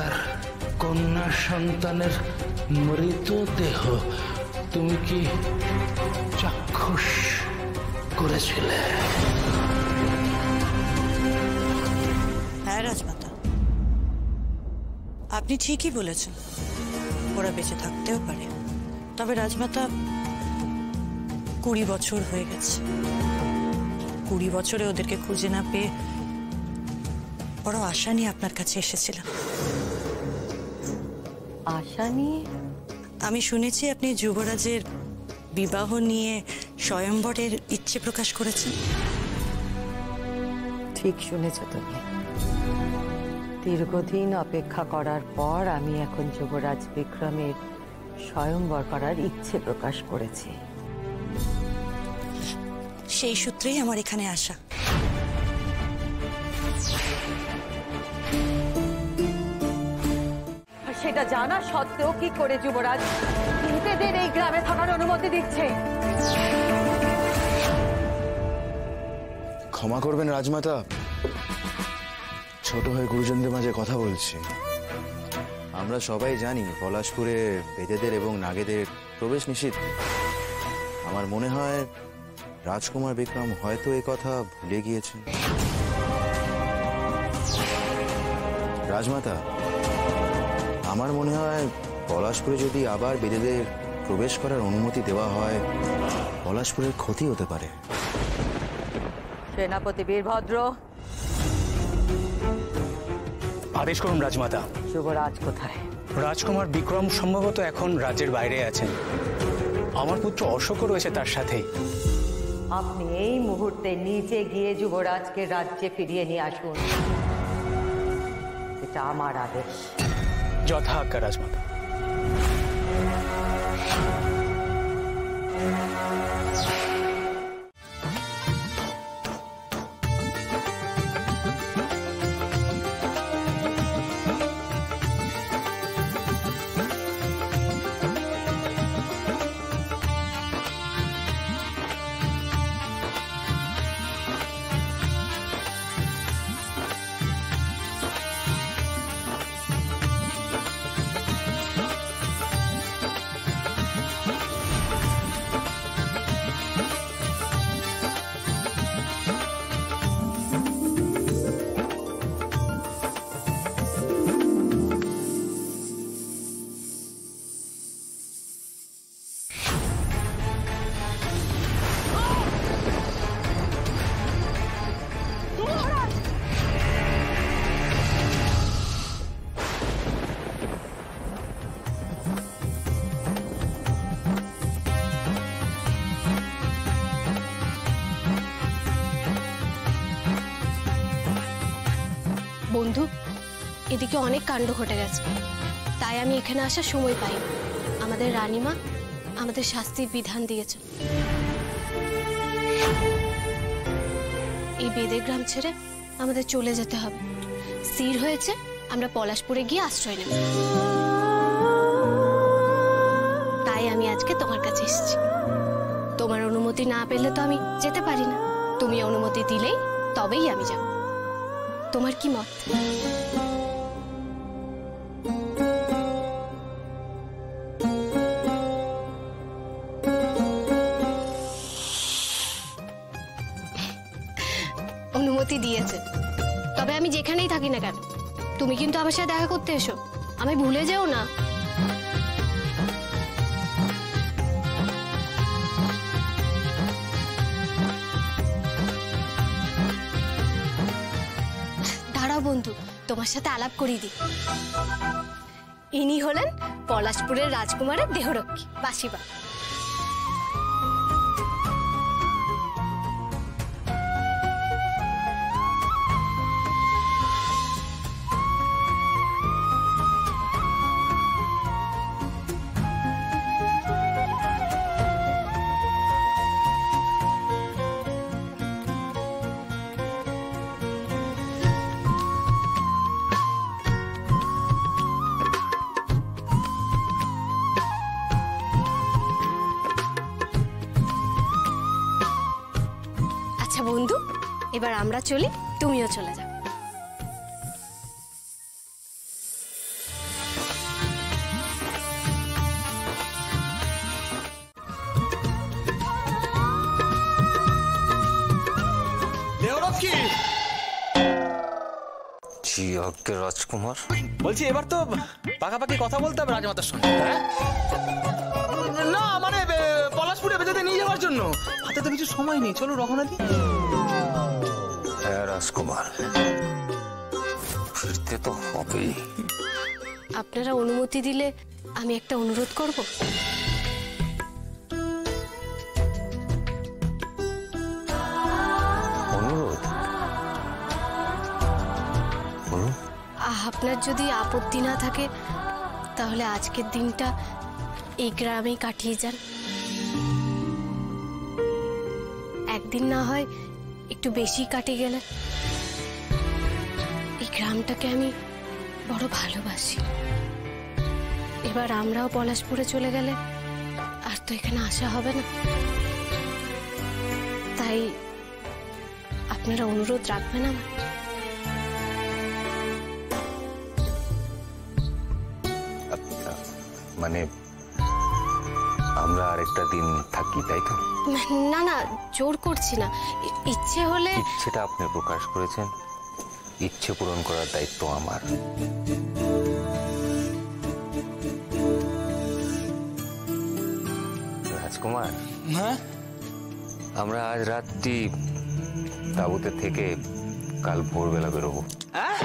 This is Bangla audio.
তার কন্যা সন্তানের মৃতদেহ তুমি কি চাক্ষুষ করেছিলে? হ্যাঁ রাজমাতা, আপনি ঠিকই বলেছেন, ওরা বেঁচে থাকতেও পারে। তবে রাজমাতা 20 বছর হয়ে গেছে। 20 বছরে ওদেরকে খুঁজে না পেয়ে বড় আশা নিয়ে আপনার কাছে এসেছিলাম। আশা নিয়ে? আমি শুনেছি আপনি যুবরাজের বিবাহ নিয়ে স্বয়ম্বরের ইচ্ছে প্রকাশ করেছেন। ঠিক শুনেছ তুমি। দীর্ঘদিন অপেক্ষা করার পর আমি এখন যুবরাজ বিক্রমের স্বয়ম্বর করার ইচ্ছে প্রকাশ করেছি। সেই সূত্রেই আমার এখানে আসা। সেটা জানা সত্ত্বেও কি করে যুবরাজ ইন্দ্রদের এই গ্রামে থাকার অনুমতি দিচ্ছে? ক্ষমা করবেন রাজমাতা, ছোট হয়ে গুরুজনদের মাঝে কথা বলছি। আমরা সবাই জানি পলাশপুরে বেদেদের এবং নাগেদের প্রবেশ নিষিদ্ধ। আমার মনে হয় রাজকুমার বিক্রম হয়তো এই কথা ভুলে গিয়েছেন। রাজমাতা, আমার মনে হয় পলাশপুরে যদি আবার বেদেদের প্রবেশ করার অনুমতি দেওয়া হয়, পলাশপুরের ক্ষতি হতে পারে। সেনাপতি বীরভদ্র, আদেশ করুন রাজমাতা। যুবরাজ কোথায়? রাজকুমার বিক্রম সম্ভবত এখন রাজ্যের বাইরে আছেন। আমার পুত্র অশোকও রয়েছে তার সাথে। আপনি এই মুহূর্তে নিজে গিয়ে যুবরাজকে রাজ্যে ফিরিয়ে নিয়ে আসুন, এটা আমার আদেশ। যথা আজ্ঞা রাজমাতা। বন্ধু, এদিকে অনেক কাণ্ড ঘটে গেছে, তাই আমি এখানে আসার সময় পাই। আমাদের রানীমা আমাদের শাস্তির বিধান দিয়েছে। এই বেদের গ্রাম ছেড়ে আমাদের চলে যেতে হবে। স্থির হয়েছে আমরা পলাশপুরে গিয়ে আশ্রয় নেব। তাই আমি আজকে তোমার কাছে এসেছি। তোমার অনুমতি না পেলে তো আমি যেতে পারি না। তুমি অনুমতি দিলেই তবেই আমি যাব। তোমার কি মত? অনুমতি দিয়েছে, তবে আমি যেখানেই থাকি না কেন তুমি কিন্তু আমার সাথে দেখা করতে এসো, আমি ভুলে যেও না। দাঁড়াও বন্ধু, তোমার সাথে আলাপ করিয়ে দিই। ইনি হলেন পলাশপুরের রাজকুমারের দেহরক্ষী বাসিবা। বন্ধু, এবার আমরা চলি, তুমিও চলে যাও। জি আজ্ঞে রাজকুমার। বলছি এবার তো পাকাপাকি কথা বলতে হবে রাজমাতার সঙ্গে। হ্যাঁ না মানে পলাশপুরে বেঁধে নিয়ে যাওয়ার জন্য হাতে তো কিছু সময় নেই, চলো রওনা দিই। হ্যাঁ রাজকুমার, ফিরতে তো হবেই। আপনারা অনুমতি দিলে আমি একটা অনুরোধ করব। অনুরোধ? বলুন। আপনার যদি আপত্তি না থাকে তাহলে আজকের দিনটা এই গ্রামেই কাটিয়ে যান। একদিন না হয় একটু বেশি কাটে গেলে। এই গ্রামটাকে আমি বড় ভালোবাসি। এবার আমরাও পলাশপুরে চলে গেলে আর তো এখানে আসা হবে না। তাই আপনারা অনুরোধ রাখবেন আমার। মানে আমরা আরেকটা দিন থাকি, তাই তো? না না, জোর করছি না। ইচ্ছে হলে। ইচ্ছেটা আপনি প্রকাশ করেছেন, ইচ্ছে পূরণ করার দায়িত্ব আমার। রাজকুমার, হ্যাঁ আমরা আজ রাত্রি তাঁবুতে থেকে কাল ভোরবেলা বেরোবো। হ্যাঁ